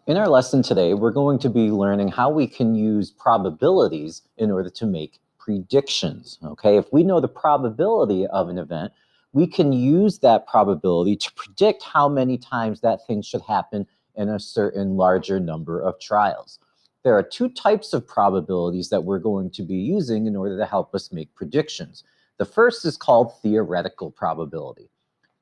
In our lesson today, we're going to be learning how we can use probabilities in order to make predictions, okay? If we know the probability of an event, we can use that probability to predict how many times that thing should happen in a certain larger number of trials. There are two types of probabilities that we're going to be using in order to help us make predictions. The first is called theoretical probability.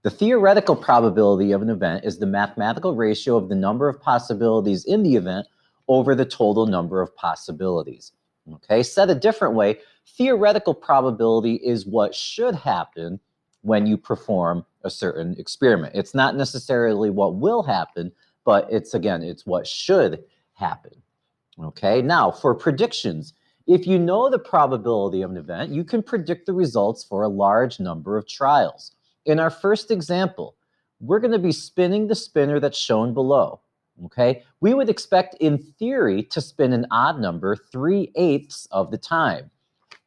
The theoretical probability of an event is the mathematical ratio of the number of possibilities in the event over the total number of possibilities. Okay, said a different way, theoretical probability is what should happen when you perform a certain experiment. It's not necessarily what will happen, but it's what should happen. Okay, now for predictions, if you know the probability of an event, you can predict the results for a large number of trials. In our first example, we're going to be spinning the spinner that's shown below. Okay, we would expect in theory to spin an odd number 3/8 of the time.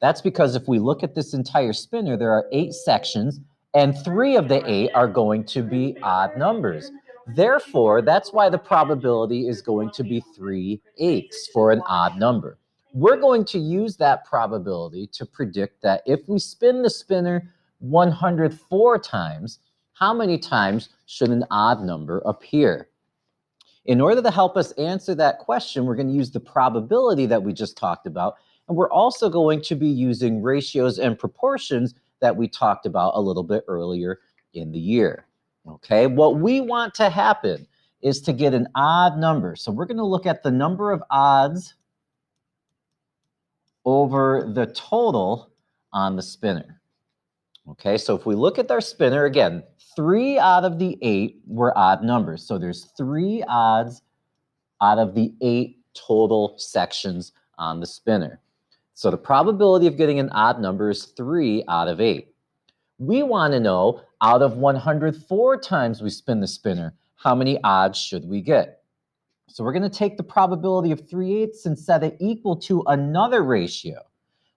That's because if we look at this entire spinner, there are 8 sections, and 3 of the 8 are going to be odd numbers. Therefore, that's why the probability is going to be 3/8 for an odd number. We're going to use that probability to predict that if we spin the spinner 104 times, how many times should an odd number appear? In order to help us answer that question, we're going to use the probability that we just talked about, and we're also going to be using ratios and proportions that we talked about a little bit earlier in the year. Okay, what we want to happen is to get an odd number. So we're going to look at the number of odds over the total on the spinner. Okay, so if we look at our spinner, again, 3 out of the 8 were odd numbers. So there's 3 odds out of the 8 total sections on the spinner. So the probability of getting an odd number is 3 out of 8. We want to know, out of 104 times we spin the spinner, how many odds should we get? So we're going to take the probability of 3/8 and set it equal to another ratio.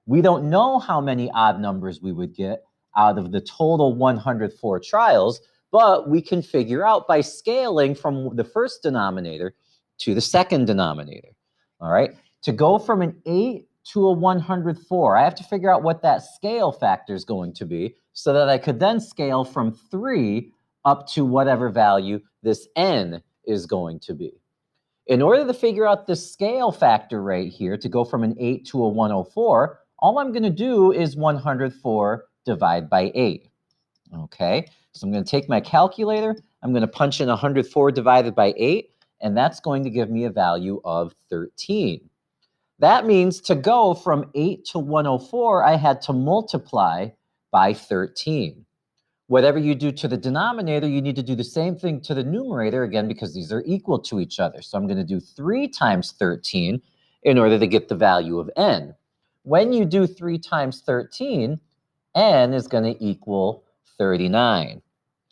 We don't know how many odd numbers we would get out of the total 104 trials, but we can figure out by scaling from the first denominator to the second denominator. All right, to go from an 8 to a 104, I have to figure out what that scale factor is going to be so that I could then scale from 3 up to whatever value this n is going to be. In order to figure out the scale factor right here, to go from an 8 to a 104, all I'm going to do is 104 divided by 8. Okay, so I'm going to take my calculator, I'm going to punch in 104 divided by 8, and that's going to give me a value of 13. That means to go from 8 to 104, I had to multiply by 13. Whatever you do to the denominator, you need to do the same thing to the numerator, again, because these are equal to each other. So I'm going to do 3 times 13 in order to get the value of n. When you do 3 times 13, n is going to equal 39.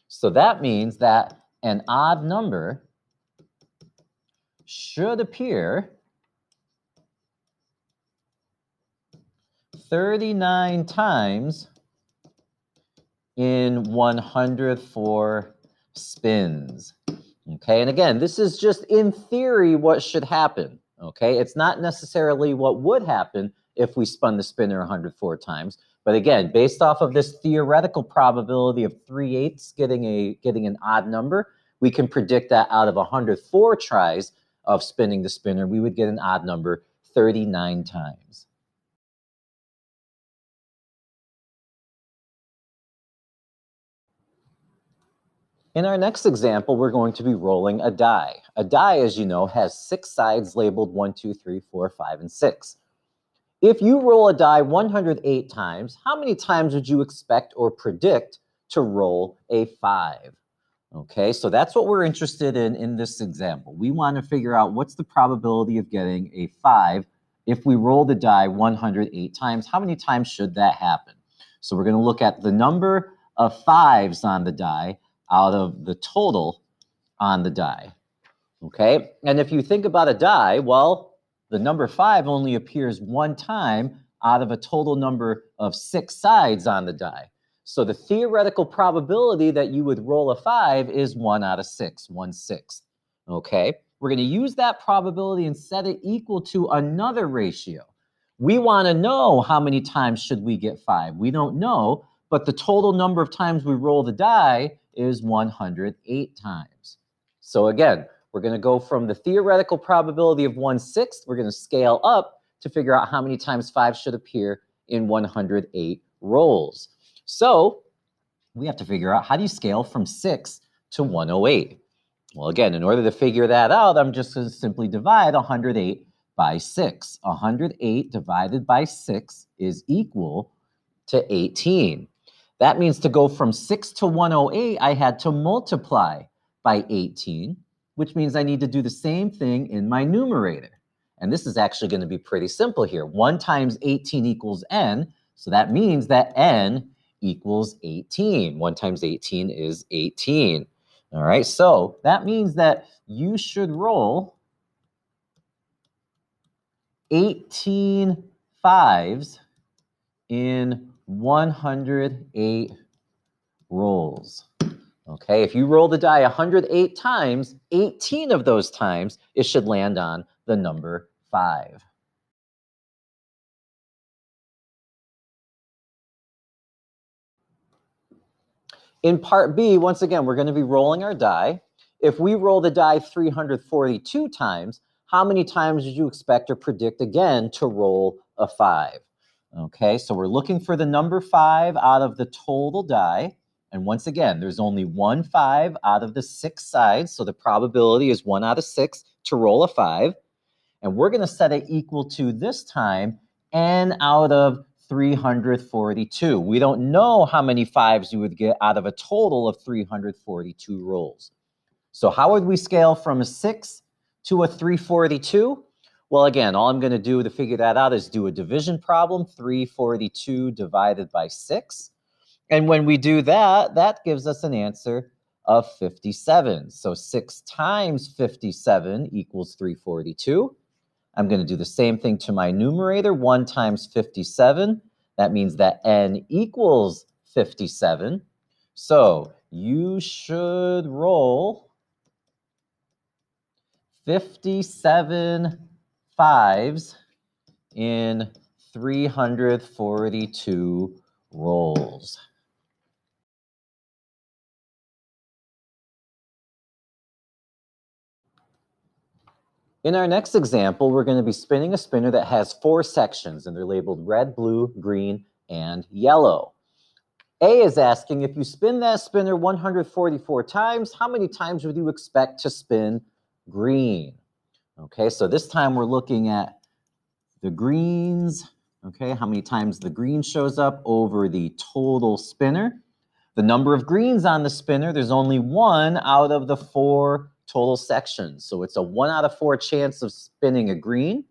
So that means that an odd number should appear 39 times in 104 spins. Okay, and again, this is just in theory what should happen. Okay, it's not necessarily what would happen if we spun the spinner 104 times. But again, based off of this theoretical probability of 3/8 getting an odd number, we can predict that out of 104 tries of spinning the spinner, we would get an odd number 39 times. In our next example, we're going to be rolling a die. A die, as you know, has 6 sides labeled 1, 2, 3, 4, 5, and 6. If you roll a die 108 times, how many times would you expect or predict to roll a 5? Okay, so that's what we're interested in this example. We want to figure out what's the probability of getting a 5 if we roll the die 108 times. How many times should that happen? So we're going to look at the number of 5s on the die out of the total on the die. Okay, and if you think about a die, well, the number 5 only appears 1 time out of a total number of 6 sides on the die. So the theoretical probability that you would roll a 5 is 1 out of 6, 1/6. Okay, we're going to use that probability and set it equal to another ratio. We want to know how many times should we get 5. We don't know, but the total number of times we roll the die is 108 times. So again, we're going to go from the theoretical probability of 1/6. We're going to scale up to figure out how many times 5 should appear in 108 rolls. So we have to figure out, how do you scale from 6 to 108? Well, again, in order to figure that out, I'm just going to simply divide 108 by 6. 108 divided by 6 is equal to 18. That means to go from 6 to 108, I had to multiply by 18, which means I need to do the same thing in my numerator. And this is actually going to be pretty simple here. 1 times 18 equals n, so that means that n equals 18. 1 times 18 is 18. All right, so that means that you should roll 18 5s in 108 rolls. Okay, if you roll the die 108 times, 18 of those times, it should land on the number 5. In part B, once again, we're going to be rolling our die. If we roll the die 342 times, how many times would you expect or predict again to roll a 5? Okay, so we're looking for the number 5 out of the total die. And once again, there's only 1 5 out of the 6 sides, so the probability is 1 out of 6 to roll a 5. And we're going to set it equal to, this time, n out of 342. We don't know how many 5s you would get out of a total of 342 rolls. So how would we scale from a 6 to a 342? Well, again, all I'm going to do to figure that out is do a division problem. 342 divided by 6. And when we do that, that gives us an answer of 57. So 6 times 57 equals 342. I'm going to do the same thing to my numerator. 1 times 57. That means that n equals 57. So you should roll 57 5s in 342 rolls. In our next example, we're going to be spinning a spinner that has 4 sections, and they're labeled red, blue, green, and yellow. A is asking, if you spin that spinner 144 times, how many times would you expect to spin green? Okay, so this time we're looking at the greens, okay, how many times the green shows up over the total spinner. The number of greens on the spinner, there's only 1 out of the 4 total sections. So it's a 1 out of 4 chance of spinning a green.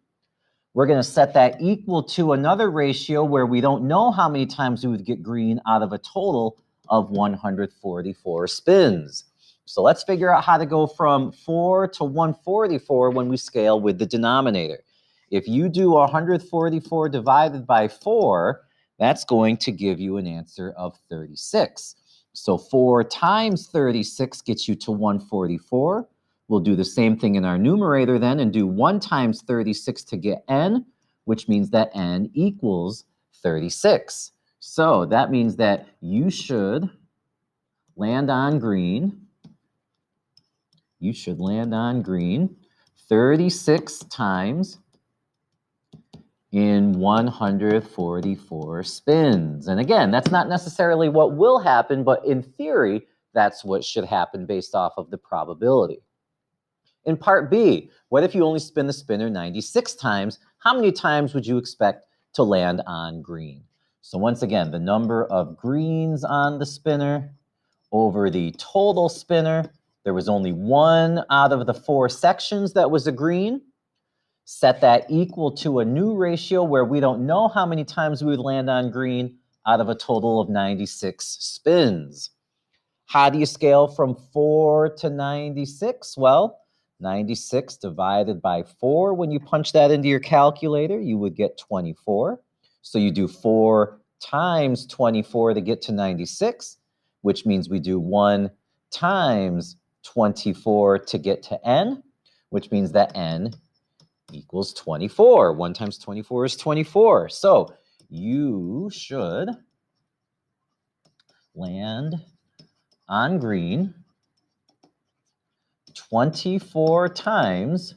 We're going to set that equal to another ratio where we don't know how many times we would get green out of a total of 144 spins. So let's figure out how to go from 4 to 144 when we scale with the denominator. If you do 144 divided by 4, that's going to give you an answer of 36. So 4 times 36 gets you to 144. We'll do the same thing in our numerator then and do 1 times 36 to get n, which means that n equals 36. So that means that you should land on green. You should land on green 36 times in 144 spins. And again, that's not necessarily what will happen, but in theory, that's what should happen based off of the probability. In part B, what if you only spin the spinner 96 times? How many times would you expect to land on green? So once again, the number of greens on the spinner over the total spinner, there was only 1 out of the 4 sections that was a green. Set that equal to a new ratio where we don't know how many times we would land on green out of a total of 96 spins. How do you scale from 4 to 96? Well, 96 divided by 4, when you punch that into your calculator, you would get 24. So you do 4 times 24 to get to 96, which means we do 1 times 24 to get to n, which means that n equals 24. 1 times 24 is 24. So you should land on green 24 times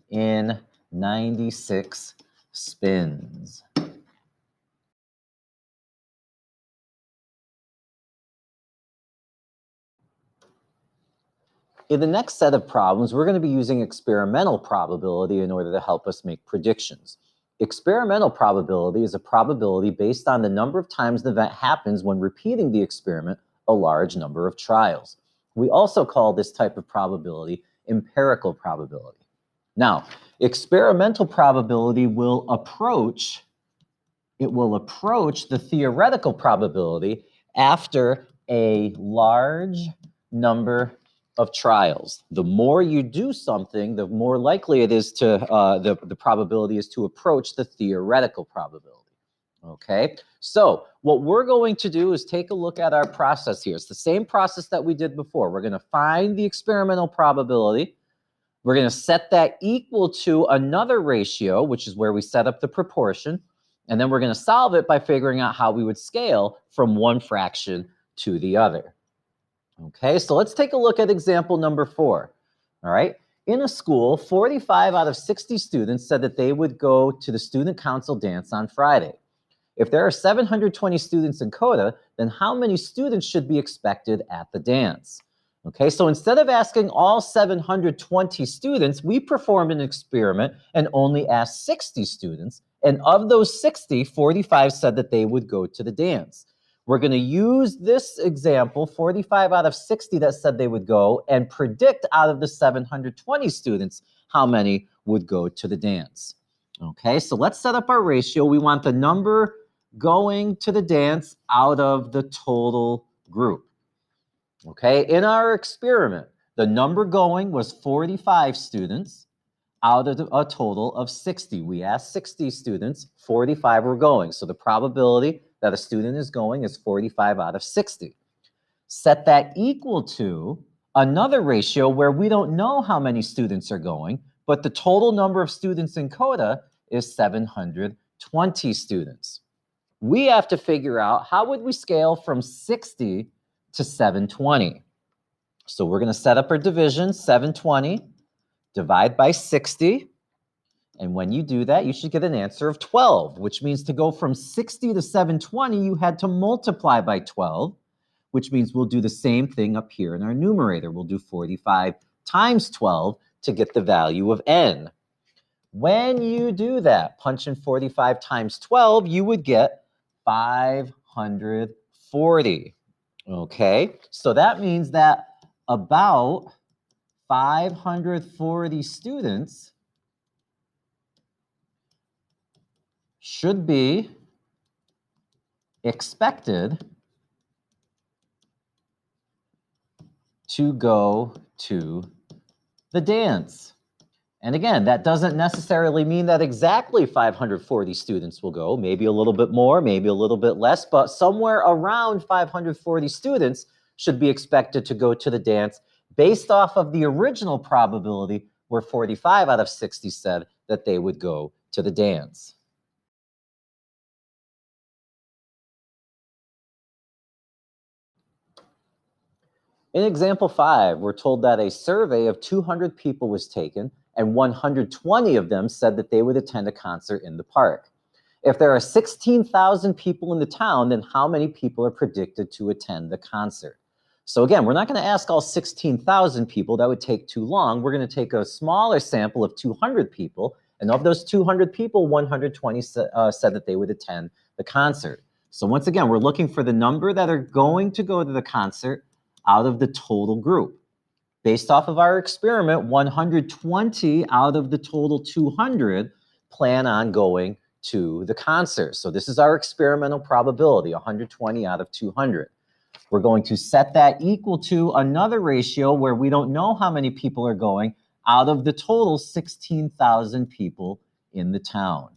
in 96 spins. In the next set of problems, we're going to be using experimental probability in order to help us make predictions. Experimental probability is a probability based on the number of times the event happens when repeating the experiment a large number of trials. We also call this type of probability empirical probability. Now, experimental probability will approach the theoretical probability after a large number of trials. The more you do something, the more likely it is to, the probability is to approach the theoretical probability. Okay, so what we're going to do is take a look at our process here. It's the same process that we did before. We're going to find the experimental probability. We're going to set that equal to another ratio, which is where we set up the proportion. And then we're going to solve it by figuring out how we would scale from one fraction to the other. Okay, so let's take a look at example number 4. All right, in a school, 45 out of 60 students said that they would go to the student council dance on Friday. If there are 720 students in CODA, then how many students should be expected at the dance? Okay, so instead of asking all 720 students, we performed an experiment and only asked 60 students. And of those 60, 45 said that they would go to the dance. We're going to use this example, 45 out of 60 that said they would go, and predict out of the 720 students how many would go to the dance. Okay, so let's set up our ratio. We want the number going to the dance out of the total group. Okay, in our experiment, the number going was 45 students out of a total of 60. We asked 60 students, 45 were going. So the probability that a student is going is 45 out of 60. Set that equal to another ratio where we don't know how many students are going, but the total number of students in CODA is 720 students. We have to figure out how would we scale from 60 to 720. So we're going to set up our division, 720, divide by 60. And when you do that, you should get an answer of 12, which means to go from 60 to 720, you had to multiply by 12, which means we'll do the same thing up here in our numerator. We'll do 45 times 12 to get the value of n. When you do that, punch in 45 times 12, you would get 540. Okay, so that means that about 540 students should be expected to go to the dance. And again, that doesn't necessarily mean that exactly 540 students will go, maybe a little bit more, maybe a little bit less, but somewhere around 540 students should be expected to go to the dance based off of the original probability where 45 out of 60 said that they would go to the dance. In example 5, we're told that a survey of 200 people was taken and 120 of them said that they would attend a concert in the park. If there are 16,000 people in the town, then how many people are predicted to attend the concert? So again, we're not going to ask all 16,000 people. That would take too long. We're going to take a smaller sample of 200 people. And of those 200 people, 120 said that they would attend the concert. So once again, we're looking for the number that are going to go to the concert out of the total group. Based off of our experiment, 120 out of the total 200 plan on going to the concert. So this is our experimental probability, 120 out of 200. We're going to set that equal to another ratio where we don't know how many people are going out of the total 16,000 people in the town.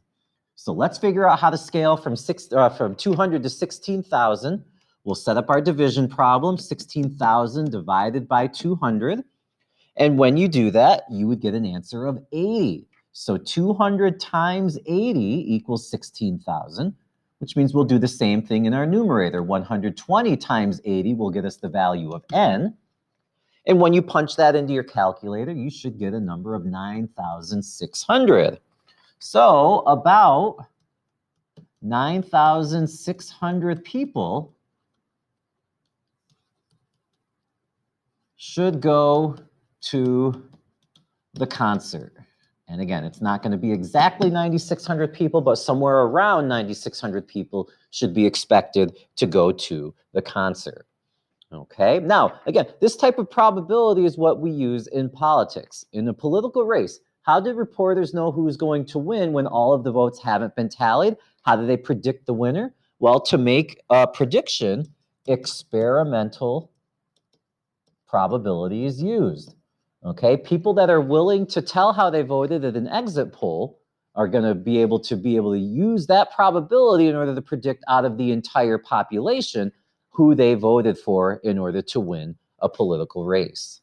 So let's figure out how to scale from 200 to 16,000. We'll set up our division problem, 16,000 divided by 200. And when you do that, you would get an answer of 80. So 200 times 80 equals 16,000, which means we'll do the same thing in our numerator. 120 times 80 will get us the value of n. And when you punch that into your calculator, you should get a number of 9,600. So about 9,600 people should go to the concert. And again, it's not going to be exactly 9,600 people, but somewhere around 9,600 people should be expected to go to the concert. Okay, now, again, this type of probability is what we use in politics. In a political race, how did reporters know who's going to win when all of the votes haven't been tallied? How do they predict the winner? Well, to make a prediction, experimental probability is used. Okay, people that are willing to tell how they voted at an exit poll are going to be able to use that probability in order to predict out of the entire population who they voted for in order to win a political race.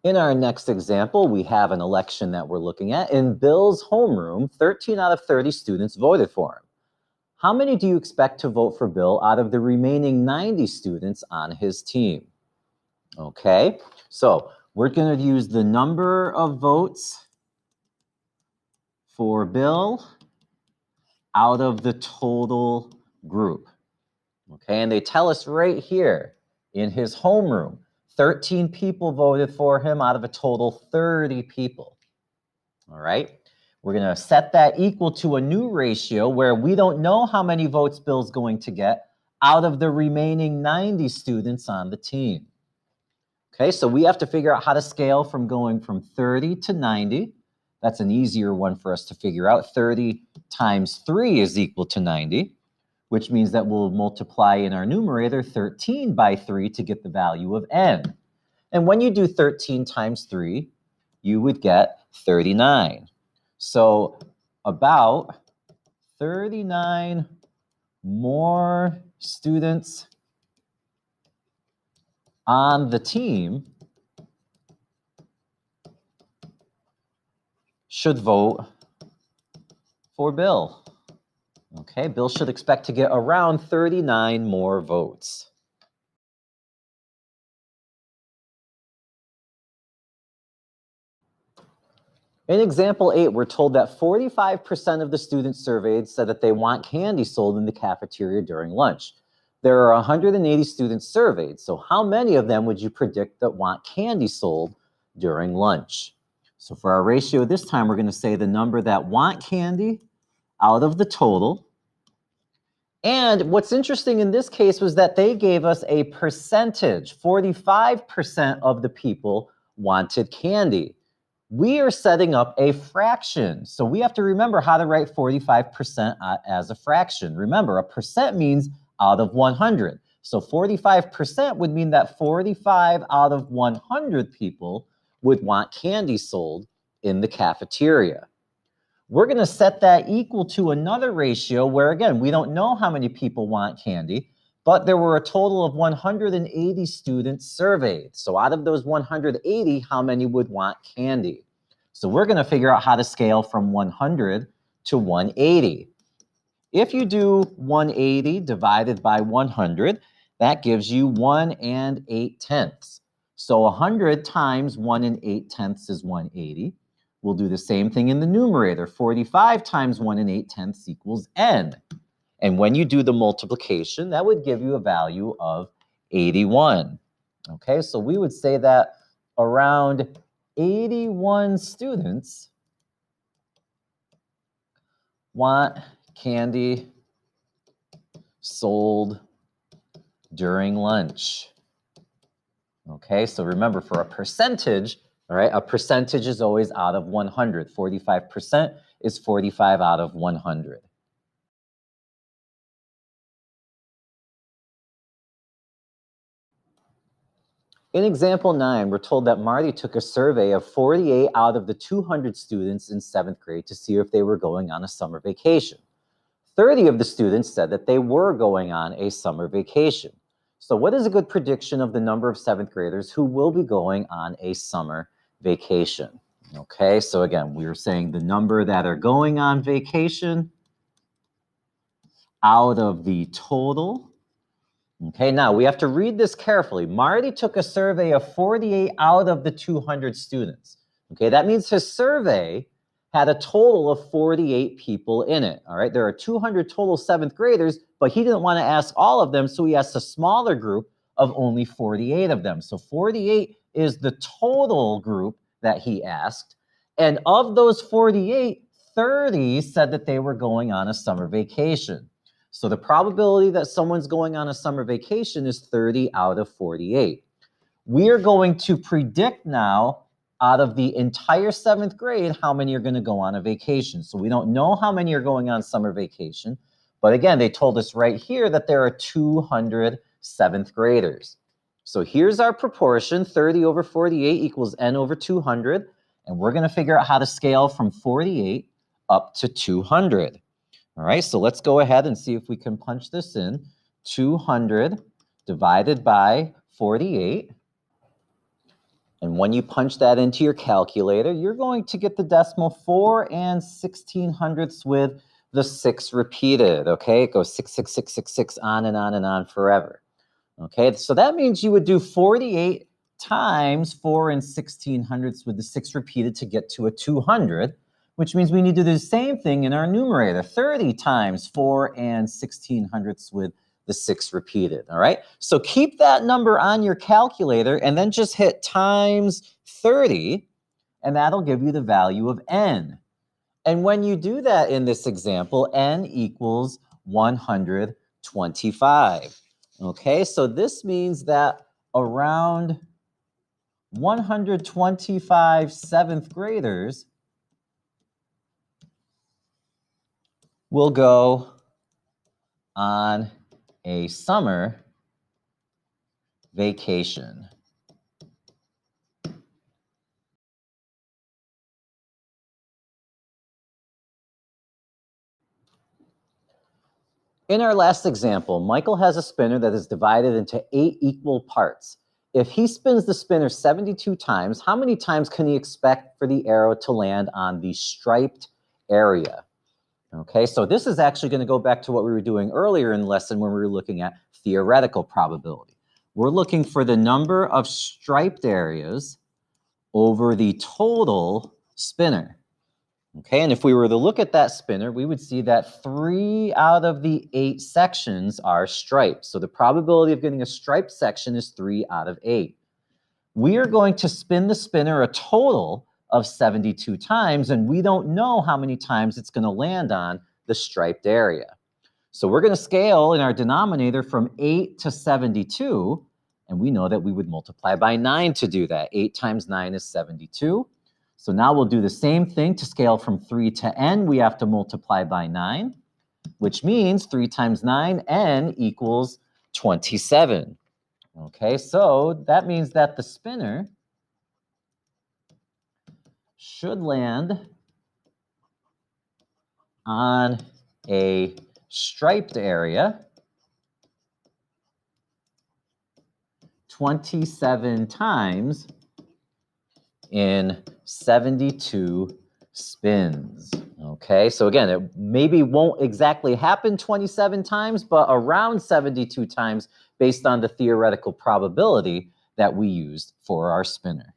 In our next example, we have an election that we're looking at. In Bill's homeroom, 13 out of 30 students voted for him. How many do you expect to vote for Bill out of the remaining 90 students on his team? Okay, so we're going to use the number of votes for Bill out of the total group. Okay, and they tell us right here in his homeroom, 13 people voted for him out of a total 30 people. All right, we're going to set that equal to a new ratio where we don't know how many votes Bill's going to get out of the remaining 90 students on the team. Okay, so we have to figure out how to scale from going from 30 to 90. That's an easier one for us to figure out. 30 times 3 is equal to 90, which means that we'll multiply in our numerator 13 by 3 to get the value of n. And when you do 13 times 3, you would get 39. So about 39 more students on the team should vote for Bill. Okay, Bill should expect to get around 39 more votes. In example 8, we're told that 45% of the students surveyed said that they want candy sold in the cafeteria during lunch. There are 180 students surveyed, so how many of them would you predict that want candy sold during lunch? So for our ratio this time, we're going to say the number that want candy out of the total. And what's interesting in this case was that they gave us a percentage. 45% of the people wanted candy. We are setting up a fraction. So we have to remember how to write 45% as a fraction. Remember, a percent means out of 100. So 45% would mean that 45 out of 100 people would want candy sold in the cafeteria. We're going to set that equal to another ratio where, again, we don't know how many people want candy, but there were a total of 180 students surveyed. So out of those 180, how many would want candy? So we're going to figure out how to scale from 100 to 180. If you do 180 divided by 100, that gives you 1 8/10. So 100 times 1 8/10 is 180. We'll do the same thing in the numerator. 45 times 1 8/10 equals n. And when you do the multiplication, that would give you a value of 81. Okay, so we would say that around 81 students want candy sold during lunch. Okay, so remember, for a percentage, all right, a percentage is always out of 100. 45% is 45 out of 100. In example 9, we're told that Marty took a survey of 48 out of the 200 students in 7th grade to see if they were going on a summer vacation. 30 of the students said that they were going on a summer vacation. So what is a good prediction of the number of 7th graders who will be going on a summer vacation? Okay, so again, we were saying the number that are going on vacation out of the total. Okay, now we have to read this carefully. Marty took a survey of 48 out of the 200 students. Okay, that means his survey had a total of 48 people in it. All right, there are 200 total 7th graders, but he didn't want to ask all of them, so he asked a smaller group of only 48 of them. So 48 is the total group that he asked. And of those 48, 30 said that they were going on a summer vacation. So the probability that someone's going on a summer vacation is 30 out of 48. We are going to predict now out of the entire 7th grade how many are going to go on a vacation. So we don't know how many are going on summer vacation. But again, they told us right here that there are 200 7th graders. So here's our proportion. 30 over 48 equals n over 200. And we're going to figure out how to scale from 48 up to 200. All right, so let's go ahead and see if we can punch this in. 200 divided by 48. And when you punch that into your calculator, you're going to get the decimal 4 and 1600ths with the 6 repeated, okay? It goes 6, 6, 6, 6, 6, on and on and on forever. Okay, so that means you would do 48 times 4 and 1600ths with the 6 repeated to get to a 200, which means we need to do the same thing in our numerator, 30 times 4 and 1600ths with the 6 repeated, all right? So keep that number on your calculator and then just hit times 30, and that'll give you the value of n. And when you do that in this example, n equals 125. Okay, so this means that around 125 7th graders will go on a summer vacation. In our last example, Michael has a spinner that is divided into 8 equal parts. If he spins the spinner 72 times, how many times can he expect for the arrow to land on the striped area? Okay, so this is actually going to go back to what we were doing earlier in the lesson when we were looking at theoretical probability. We're looking for the number of striped areas over the total spinner. Okay, and if we were to look at that spinner, we would see that 3 out of the 8 sections are striped. So the probability of getting a striped section is 3 out of 8. We are going to spin the spinner a total of 72 times, and we don't know how many times it's going to land on the striped area. So we're going to scale in our denominator from 8 to 72, and we know that we would multiply by 9 to do that. 8 times 9 is 72. So now we'll do the same thing to scale from 3 to n. We have to multiply by 9, which means 3 times 9, n equals 27. Okay, so that means that the spinner should land on a striped area 27 times in 72 spins. Okay, so again, it maybe won't exactly happen 27 times, but around 72 times based on the theoretical probability that we used for our spinner.